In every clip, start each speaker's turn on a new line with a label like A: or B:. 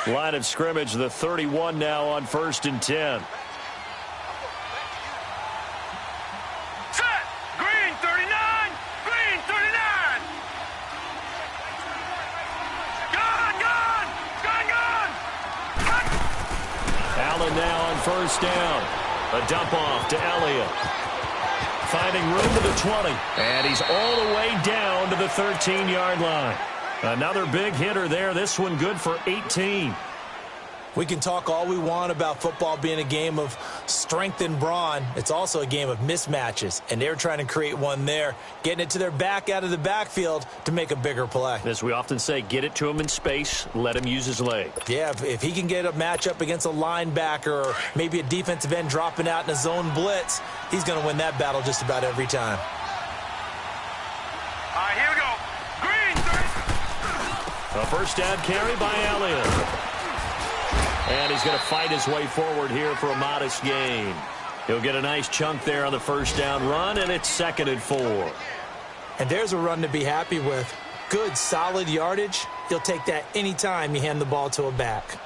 A: Line of scrimmage, the 31 now on 1st and 10.
B: Set! Green 39! Green 39! Gone! Gone! Gone! Gone!
A: Allen now on 1st down. A dump off to Elliott. Finding room to the 20. And he's all the way down to the 13-yard line. Another big hitter there. This one good for 18.
C: We can talk all we want about football being a game of strength and brawn. It's also a game of mismatches, and they're trying to create one there, getting it to their back out of the backfield to make a bigger play.
A: As we often say, get it to him in space, let him use his leg.
C: Yeah, if he can get a matchup against a linebacker or maybe a defensive end dropping out in a zone blitz, he's going to win that battle just about every time.
B: All right, here we go. Green 30.
A: A first down carry by Elliott. And he's going to fight his way forward here for a modest gain. He'll get a nice chunk there on the first down run, and it's 2nd and 4.
C: And there's a run to be happy with. Good, solid yardage. He'll take that anytime you hand the ball to a back.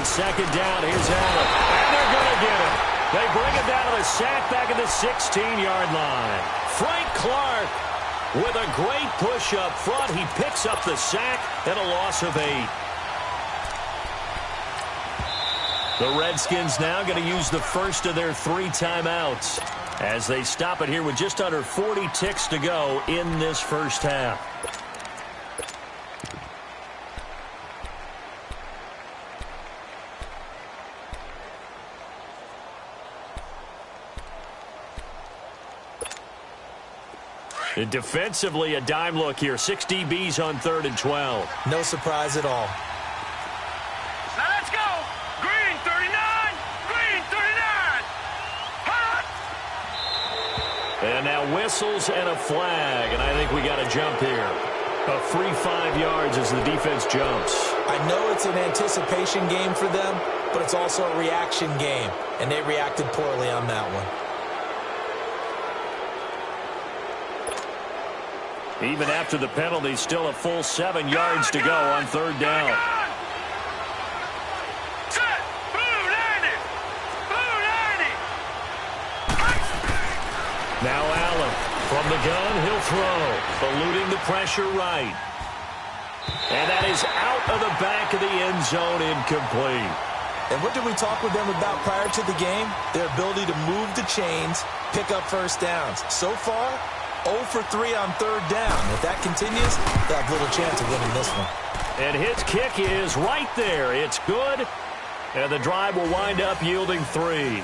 A: Second down, here's Allen. And they're going to get him. They bring him down to the sack back at the 16-yard line. Frank Clark with a great push up front. He picks up the sack and a loss of 8. The Redskins now going to use the first of their 3 timeouts as they stop it here with just under 40 ticks to go in this first half. And defensively, a dime look here. 6 DBs on 3rd and 12.
C: No surprise at all.
B: Now let's go. Green 39. Green 39. Hot.
A: And now whistles and a flag. And I think we got a jump here. A free 5 yards as the defense jumps.
C: I know it's an anticipation game for them, but it's also a reaction game. And they reacted poorly on that one.
A: Even after the penalty, still a full 7 yards to go on 3rd down.
B: Set. Blue 90. Blue 90.
A: Now Allen from the gun, he'll throw. Eluding the pressure right. And that is out of the back of the end zone, incomplete.
C: And what did we talk with them about prior to the game? Their ability to move the chains, pick up first downs. So far, 0 for 3 on 3rd down. If that continues, they'll have little chance of winning this one.
A: And his kick is right there. It's good. And the drive will wind up yielding 3.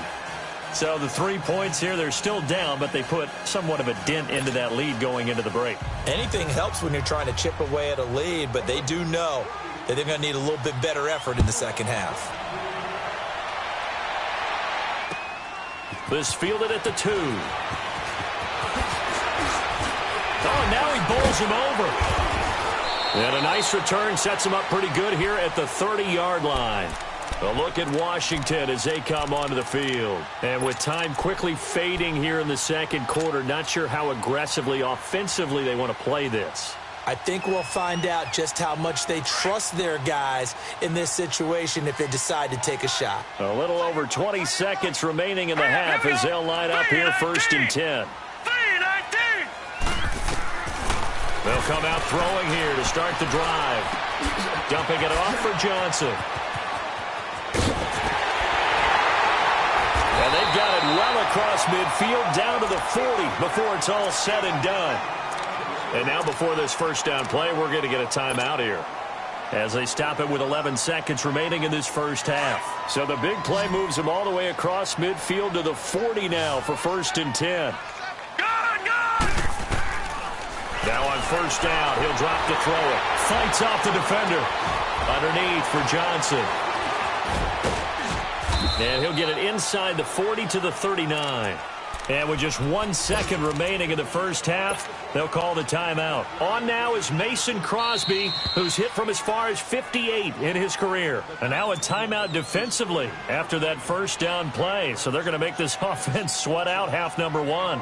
A: So the 3 points here, they're still down, but they put somewhat of a dent into that lead going into the break. Anything helps when you're trying to chip away at a lead, but they do know that they're going to need a little bit better effort in the second half. This fielded at the 2. Oh, now he bowls him over. And a nice return sets him up pretty good here at the 30-yard line. A look at Washington as they come onto the field. And with time quickly fading here in the second quarter, not sure how aggressively, offensively they want to play this. I think we'll find out just how much they trust their guys in this situation if they decide to take a shot. A little over 20 seconds remaining in the half as they'll line up here 1st and 10. They'll come out throwing here to start the drive. Dumping it off for Johnson. And they've got it well across midfield down to the 40 before it's all said and done. And now before this first down play, we're going to get a timeout here as they stop it with 11 seconds remaining in this first half. So the big play moves them all the way across midfield to the 40 now for 1st and 10. Now on first down, he'll drop to throw it. Fights off the defender. Underneath for Johnson. And he'll get it inside the 40 to the 39. And with just 1 second remaining in the first half, they'll call the timeout. On now is Mason Crosby, who's hit from as far as 58 in his career. And now a timeout defensively after that first down play. So they're going to make this offense sweat out half number one.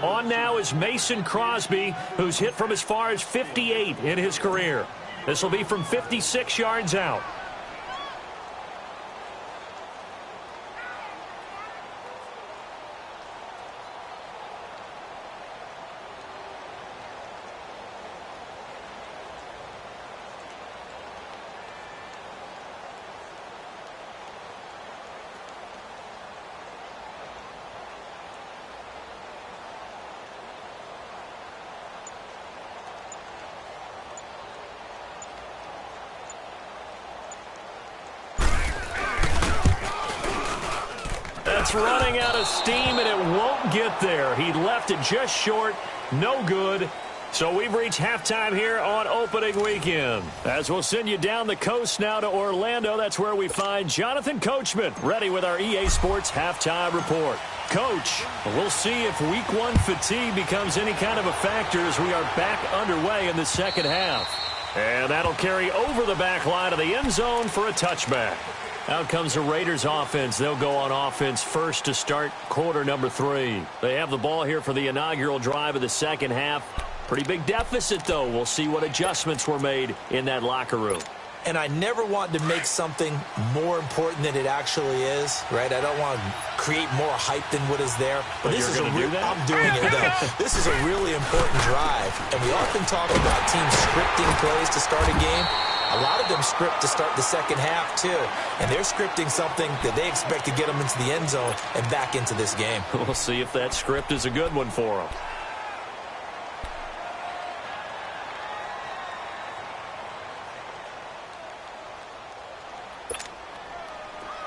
A: On now is Mason Crosby, who's hit from as far as 58 in his career. This will be from 56 yards out. It's running out of steam, and it won't get there. He left it just short. No good. So we've reached halftime here on opening weekend. As we'll send you down the coast now to Orlando, that's where we find Jonathan Coachman, ready with our EA Sports halftime report. Coach, we'll see if week one fatigue becomes any kind of a factor as we are back underway in the second half. And that'll carry over the back line of the end zone for a touchback. Out comes the Raiders offense. They'll go on offense first to start quarter number 3. They have the ball here for the inaugural drive of the second half. Pretty big deficit, though. We'll see what adjustments were made in that locker room.
C: And I never want to make something more important than it actually is, right? I don't want to create more hype than what is there. But this is I'm doing it, though. This is a really important drive. And we often talk about teams scripting plays to start a game. A lot of them script to start the second half, too. And they're scripting something that they expect to get them into the end zone and back into this game.
A: We'll see if that script is a good one for them.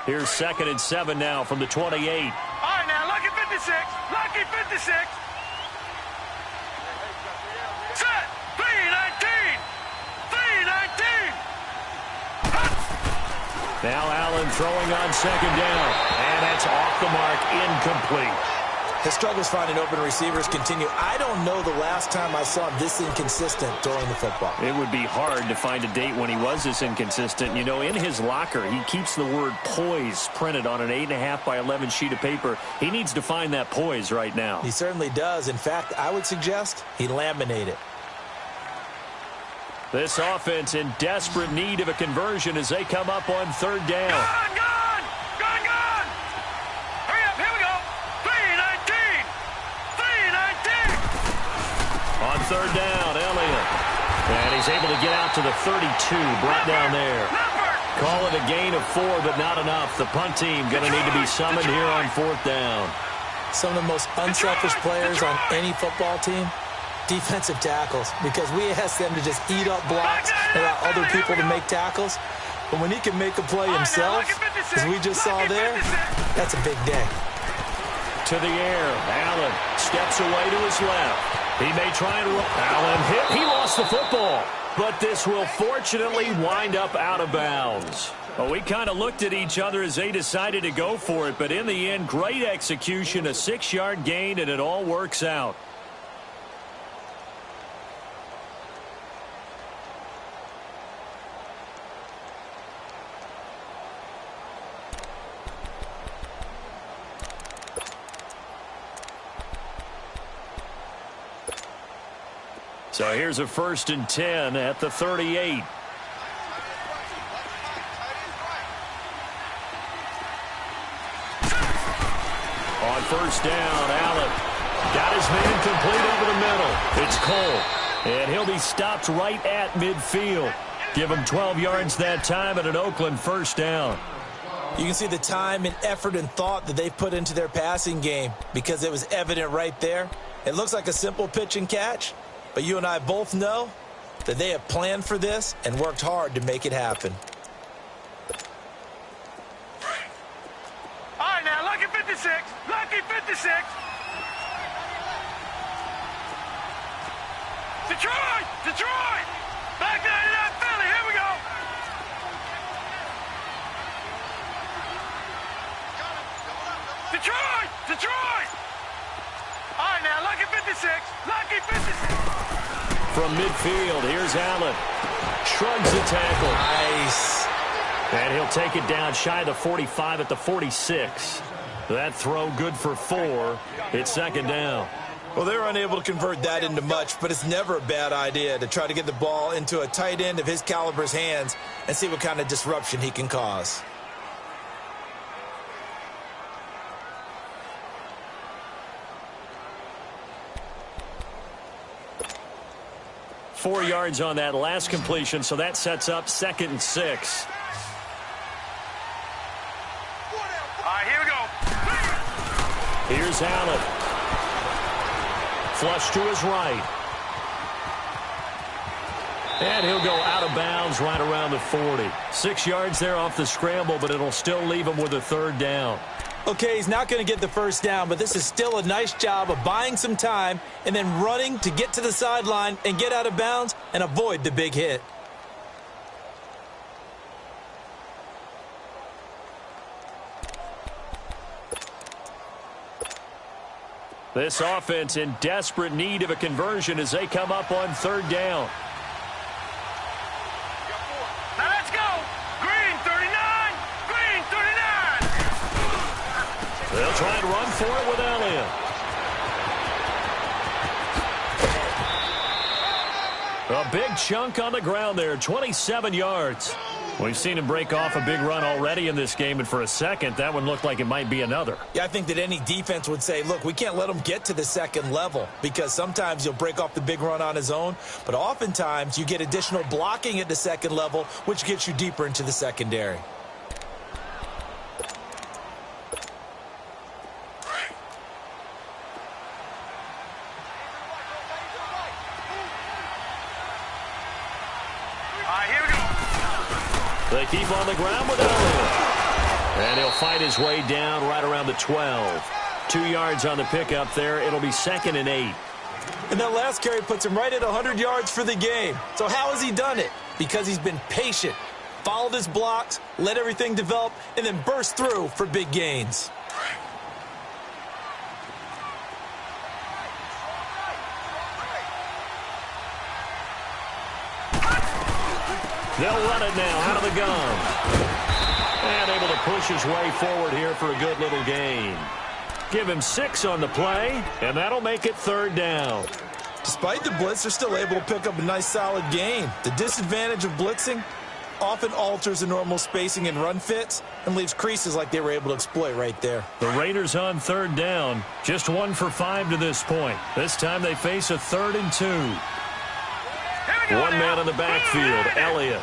A: Here's 2nd and 7 now from the 28.
B: All right, now, lucky 56. Lucky 56. Set. 319. 319.
A: Now Allen throwing on 2nd down. And that's off the mark, incomplete.
C: His struggles finding open receivers continue. I don't know the last time I saw him this inconsistent throwing the football.
A: It would be hard to find a date when he was this inconsistent. You know, in his locker, he keeps the word poise printed on an 8.5 by 11 sheet of paper. He needs to find that poise right now.
C: He certainly does. In fact, I would suggest he laminate it.
A: This offense in desperate need of a conversion as they come up on 3rd down.
B: Gone! Hurry up, here we go. 319. 319.
A: On 3rd down, Elliott. And he's able to get out to the 32, brought down there. Call it a gain of 4, but not enough. The punt team going to need to be summoned here on 4th down.
C: Some of the most unselfish players on any football team, defensive tackles, because we ask them to just eat up blocks and allow other people to make tackles. But when he can make a play himself, as we just saw there, that's a big day.
A: To the air, Allen steps away to his left. He may try and run. Allen hit. He lost the football. But this will fortunately wind up out of bounds. Well, we kind of looked at each other as they decided to go for it. But in the end, great execution, a 6-yard gain, and it all works out. So here's a 1st and 10 at the 38. On 1st down, Allen got his man complete over the middle. It's Cole, and he'll be stopped right at midfield. Give him 12 yards that time and an Oakland 1st down.
C: You can see the time and effort and thought that they put into their passing game because it was evident right there. It looks like a simple pitch and catch. But you and I both know that they have planned for this and worked hard to make it happen.
B: All right, now, lucky 56. Lucky 56. Detroit! Detroit! Back 99 Philly. Here we go. Detroit! Detroit! All right, now, lucky 56. Lucky 56.
A: From midfield, here's Allen. Shrugs the tackle.
C: Nice.
A: And he'll take it down shy of the 45 at the 46. That throw good for 4. It's second down.
C: Well, they were unable to convert that into much, but it's never a bad idea to try to get the ball into a tight end of his caliber's hands and see what kind of disruption he can cause.
A: Four yards on that last completion, so that sets up 2nd and 6.
B: All right, here we go.
A: Here's Allen. Flush to his right. And he'll go out of bounds right around the 40. 6 yards there off the scramble, but it'll still leave him with a 3rd down.
C: Okay, he's not going to get the first down, but this is still a nice job of buying some time and then running to get to the sideline and get out of bounds and avoid the big hit.
A: This offense in desperate need of a conversion as they come up on 3rd down.
B: Now let's go. Green 39. Green 39.
A: They'll try and run for it with Elliott. A big chunk on the ground there, 27 yards. We've seen him break off a big run already in this game, and for a second, that one looked like it might be another.
C: Yeah, I think that any defense would say, look, we can't let him get to the second level because sometimes he'll break off the big run on his own, but oftentimes you get additional blocking at the second level, which gets you deeper into the secondary.
A: They keep on the ground with Elliott. And he'll fight his way down right around the 12. 2 yards on the pickup there. It'll be 2nd and 8.
C: And that last carry puts him right at 100 yards for the game. So how has he done it? Because he's been patient, followed his blocks, let everything develop, and then burst through for big gains.
A: They'll run it now out of the gun. And able to push his way forward here for a good little gain. Give him 6 on the play, and that'll make it 3rd down.
C: Despite the blitz, they're still able to pick up a nice solid gain. The disadvantage of blitzing often alters the normal spacing and run fits and leaves creases like they were able to exploit right there.
A: The Raiders on 3rd down. Just 1 for 5 to this point. This time they face a 3rd and 2. One man in the backfield, Elliott.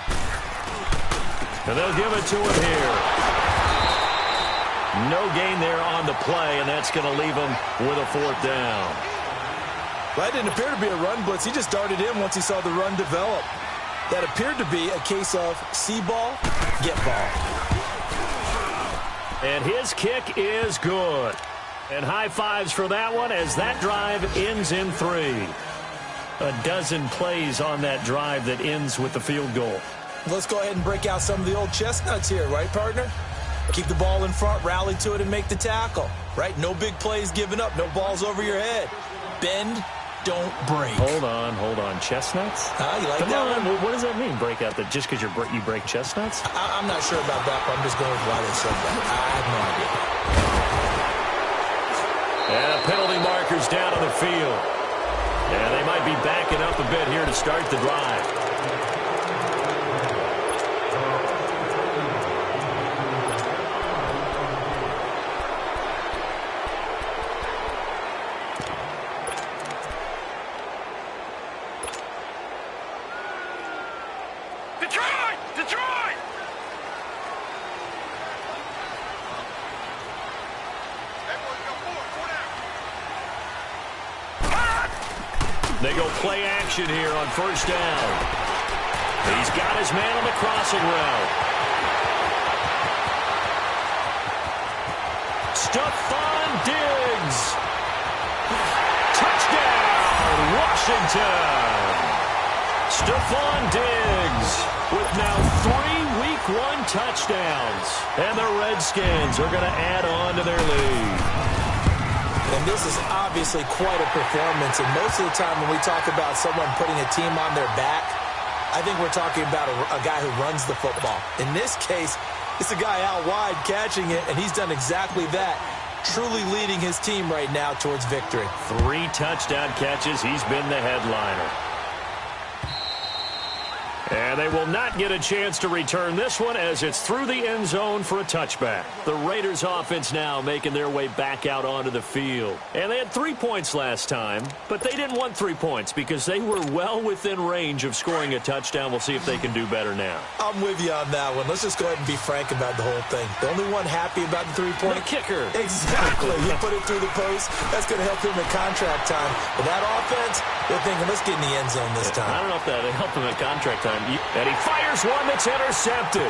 A: And they'll give it to him here. No gain there on the play, and that's going to leave him with a 4th down.
C: That didn't appear to be a run blitz. He just darted in once he saw the run develop. That appeared to be a case of see ball, get ball.
A: And his kick is good. And high fives for that one as that drive ends in 3. A dozen plays on that drive that ends with the field goal.
C: Let's go ahead and break out some of the old chestnuts here, right, partner? Keep the ball in front, rally to it, and make the tackle, right? No big plays given up, no balls over your head. Bend, don't break.
A: Hold on. Chestnuts?
C: You like
A: Come
C: that
A: on.
C: one?
A: What does that mean, break out? That just because you break chestnuts?
C: I'm not sure about that, but I'm just going with why they said that. I have no idea.
A: And a penalty marker's down on the field. And they might be backing up a bit here to start the drive.
B: Detroit! Detroit!
A: They go play action here on 1st down. He's got his man on the crossing route. Stephon Diggs. Touchdown, Washington. Stephon Diggs with now 3 weeks 1 touchdowns. And the Redskins are going to add on to their lead.
C: And this is obviously quite a performance. And most of the time when we talk about someone putting a team on their back, I think we're talking about a guy who runs the football. In this case, it's a guy out wide catching it, and he's done exactly that, truly leading his team right now towards victory.
A: 3 touchdown catches. He's been the headliner. And they will not get a chance to return this one as it's through the end zone for a touchback. The Raiders offense now making their way back out onto the field. And they had 3 points last time, but they didn't want 3 points because they were well within range of scoring a touchdown. We'll see if they can do better now.
C: I'm with you on that one. Let's just go ahead and be frank about the whole thing. The only one happy about the 3-point
A: kicker.
C: Exactly. You put it through the post. That's going to help him at contract time. But that offense, they're thinking, let's get in the end zone this time.
A: I don't know if that helped him at contract time. And he fires one that's intercepted.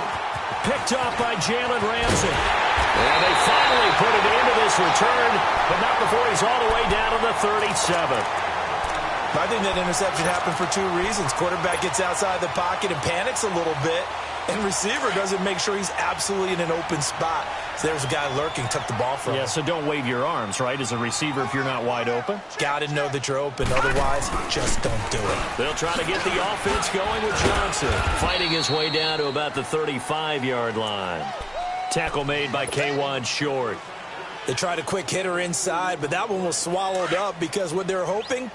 A: Picked off by Jalen Ramsey. And they finally put it into this return, but not before he's all the way down to the 37.
C: I think that interception happened for 2 reasons. Quarterback gets outside the pocket and panics a little bit, and receiver doesn't make sure he's absolutely in an open spot. So there's a guy lurking, took the ball from him.
A: Yeah, so don't wave your arms, right, as a receiver if you're not wide open.
C: Got to know that you're open. Otherwise, just don't do it.
A: They'll try to get the offense going with Johnson, fighting his way down to about the 35-yard line. Tackle made by K'Wan Short.
C: They tried a quick hitter inside, but that one was swallowed up because what they're hoping,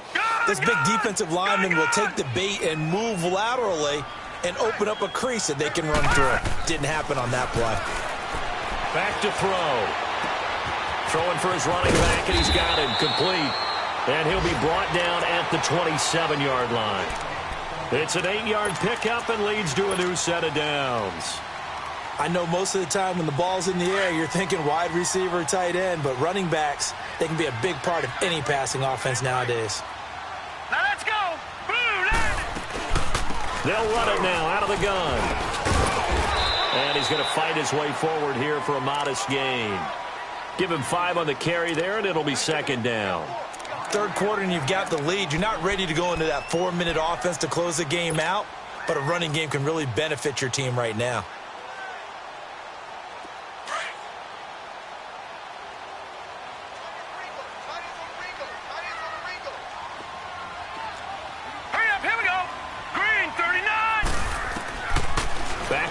C: this big defensive lineman will take the bait and move laterally and open up a crease that they can run through. Didn't happen on that play.
A: Back to throw. Throwing for his running back, and he's got him complete. And he'll be brought down at the 27-yard line. It's an 8-yard pickup and leads to a new set of downs.
C: I know most of the time when the ball's in the air, you're thinking wide receiver, tight end, but running backs, they can be a big part of any passing offense nowadays.
B: Now let's go.
A: They'll run it now out of the gun. And he's going to fight his way forward here for a modest gain. Give him 5 on the carry there, and it'll be 2nd down.
C: Third quarter, and you've got the lead. You're not ready to go into that 4-minute offense to close the game out, but a running game can really benefit your team right now.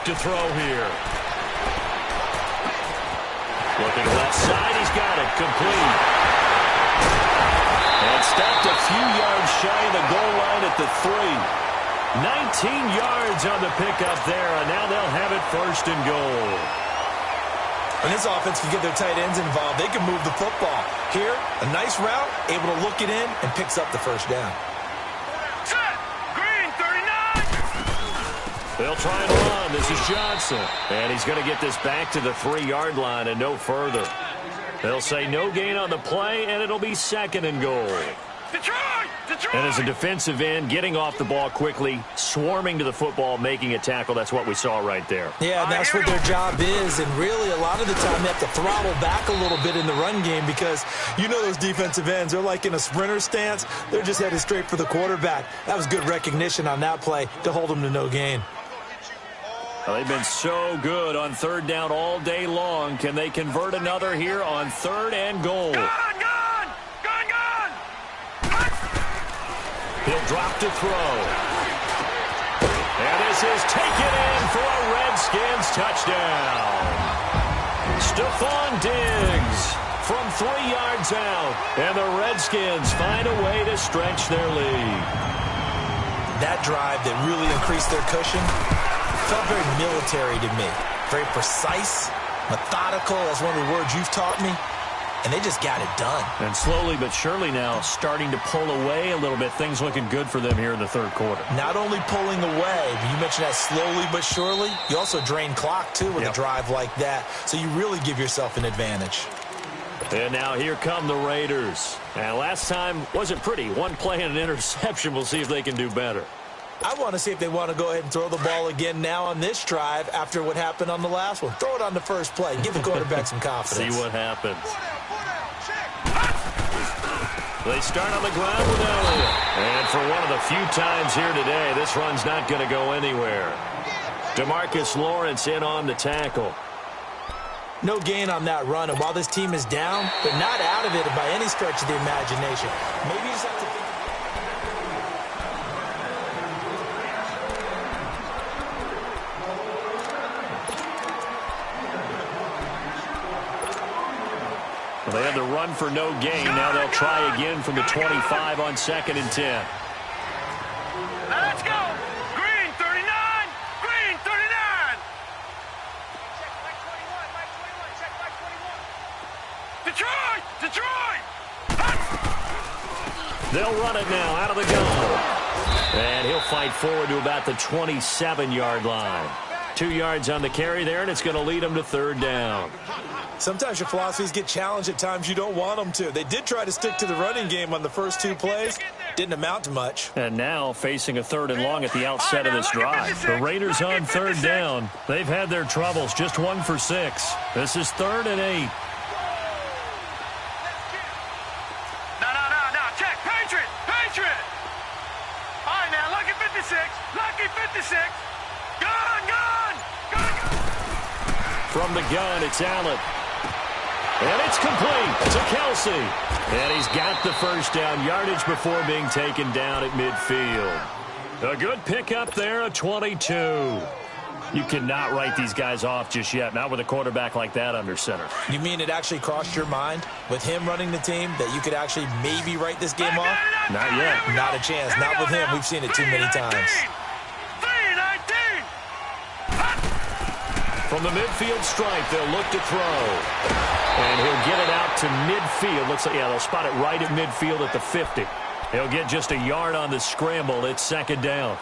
A: To throw here. Looking left side, he's got it complete. And stopped a few yards shy of the goal line at the 3. 19 yards on the pickup there, and now they'll have it 1st and goal.
C: When this offense can get their tight ends involved, they can move the football. Here, a nice route, able to look it in, and picks up the 1st down.
A: They'll try and run. This is Johnson. And he's going to get this back to the 3-yard line and no further. They'll say no gain on the play, and it'll be 2nd and goal.
B: Detroit!
A: And as a defensive end, getting off the ball quickly, swarming to the football, making a tackle, that's what we saw right there.
C: Yeah, and that's what their job is. And really, a lot of the time, they have to throttle back a little bit in the run game because you know those defensive ends, they're like in a sprinter stance. They're just headed straight for the quarterback. That was good recognition on that play to hold them to no gain.
A: Well, they've been so good on 3rd down all day long. Can they convert another here on 3rd and goal?
B: Gone!
A: He'll drop to throw. And this is taken in for a Redskins touchdown. Stephon Diggs from 3 yards out. And the Redskins find a way to stretch their lead.
C: That drive that really increased their cushion felt very military to me. Very precise, methodical. That's one of the words you've taught me. And they just got it done.
A: And slowly but surely now starting to pull away a little bit. Things looking good for them here in the 3rd quarter.
C: Not only pulling away, but you mentioned that slowly but surely. You also drain clock, too, with a drive like that. So you really give yourself an advantage.
A: And now here come the Raiders. And last time wasn't pretty. 1 play and an interception. We'll see if they can do better.
C: I want to see if they want to go ahead and throw the ball again now on this drive after what happened on the last one. Throw it on the first play. Give the quarterback some confidence.
A: See what happens. They start on the ground with Elliott. And for one of the few times here today, this run's not going to go anywhere. DeMarcus Lawrence in on the tackle.
C: No gain on that run, and while this team is down, they're not out of it by any stretch of the imagination. Maybe you just have to think.
A: Well, they had the run for no gain. Now they'll try again from the 25 on 2nd and 10.
B: Now let's go. Green 39. Green 39. Check Mike 21. Mike 21. Check Mike 21. Detroit. Detroit.
A: They'll run it now out of the gun. And he'll fight forward to about the 27-yard line. 2 yards on the carry there, and it's going to lead him to 3rd down.
C: Sometimes your philosophies get challenged at times you don't want them to. They did try to stick to the running game on the first 2 plays. Didn't amount to much.
A: And now facing a 3rd and long at the outset of this drive. The Raiders on 3rd down. They've had their troubles. Just 1 for 6. This is 3rd and 8.
B: No. Check. Patriot. Patriot. All right, now. Lucky 56. Lucky 56. Gun.
A: From the gun, it's Allen. And it's complete to Kelsey. And he's got the 1st down yardage before being taken down at midfield. A good pickup there, a 22. You cannot write these guys off just yet, not with a quarterback like that under center.
C: You mean it actually crossed your mind with him running the team that you could actually maybe write this game off?
A: Not yet.
C: Not a chance. Not with him. We've seen it too many times.
A: From the midfield stripe, they'll look to throw. And he'll get it out to midfield. Looks like, yeah, they'll spot it right at midfield at the 50. He'll get just a yard on the scramble. It's 2nd down.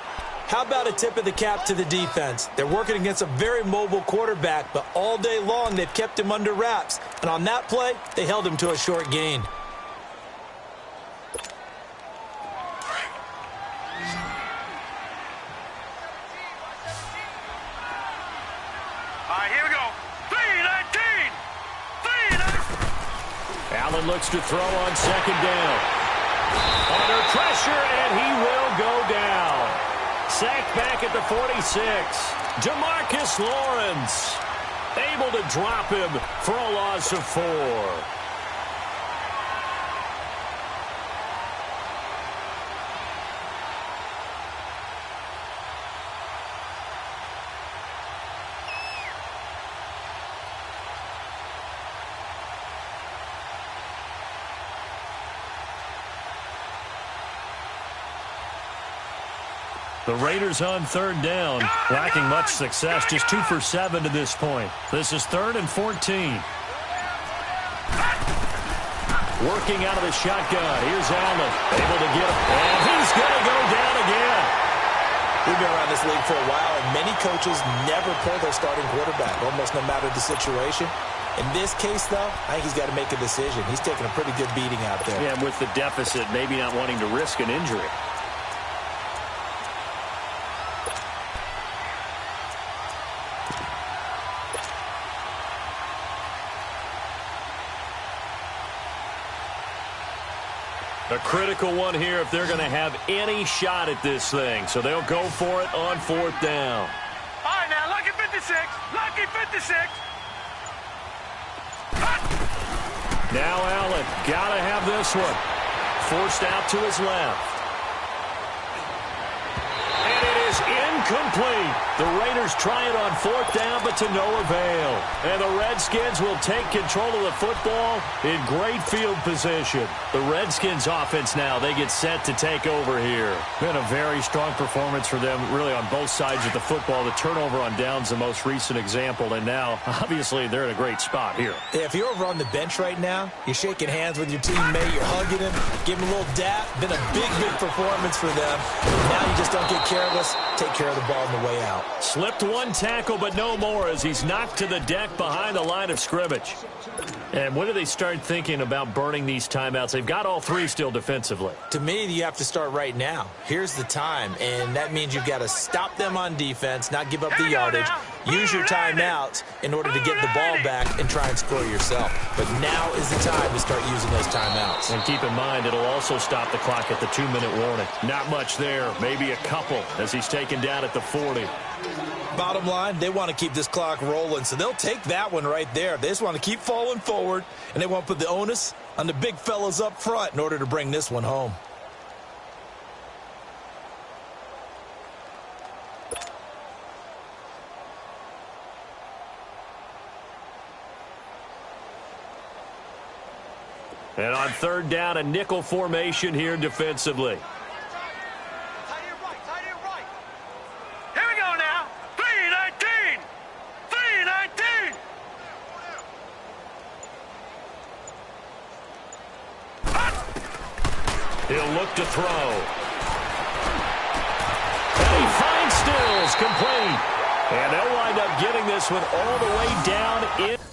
C: How about a tip of the cap to the defense? They're working against a very mobile quarterback, but all day long they've kept him under wraps. And on that play, they held him to a short gain.
A: Allen looks to throw on 2nd down. Under pressure, and he will go down. Sacked back at the 46. DeMarcus Lawrence able to drop him for a loss of 4. The Raiders on 3rd down, lacking much success, just 2 for 7 to this point. This is 3rd and 14. Working out of the shotgun. Here's Allen, able to get him, and he's going to go down again.
C: We've been around this league for a while, and many coaches never pull their starting quarterback, almost no matter the situation. In this case, though, I think he's got to make a decision. He's taking a pretty good beating out there.
A: Yeah, with the deficit, maybe not wanting to risk an injury. A critical one here if they're going to have any shot at this thing. So they'll go for it on 4th down.
B: All right, now, lucky 56. Lucky 56.
A: Now Allen, got to have this one. Forced out to his left. And it is incomplete. The Raiders try it on 4th down, but to no avail. And the Redskins will take control of the football in great field position. The Redskins offense now, they get set to take over here. Been a very strong performance for them, really on both sides of the football. The turnover on downs, the most recent example. And now, obviously, they're in a great spot here.
C: Yeah, if you're over on the bench right now, you're shaking hands with your teammate, you're hugging him, giving him a little dap. Been a big performance for them. Now you just don't get careless. Take care of the ball on the way out.
A: Slipped one tackle, but no more as he's knocked to the deck behind the line of scrimmage. And when do they start thinking about burning these timeouts? They've got all 3 still defensively.
C: To me, you have to start right now. Here's the time, and that means you've got to stop them on defense, not give up the yardage, Use your timeouts in order to get the ball back and try and score yourself. But now is the time to start using those timeouts.
A: And keep in mind, it'll also stop the clock at the 2-minute warning. Not much there, maybe a couple as he's taken down at the 40.
C: Bottom line, they want to keep this clock rolling, so they'll take that one right there. They just want to keep falling forward, and they want to put the onus on the big fellas up front in order to bring this one home.
A: And on third down, a nickel formation here defensively.
B: Tight end right. Here we go now. 3-19. 3-19.
A: He'll look to throw. And he finds Stills complete. And they'll wind up getting this one all the way down in.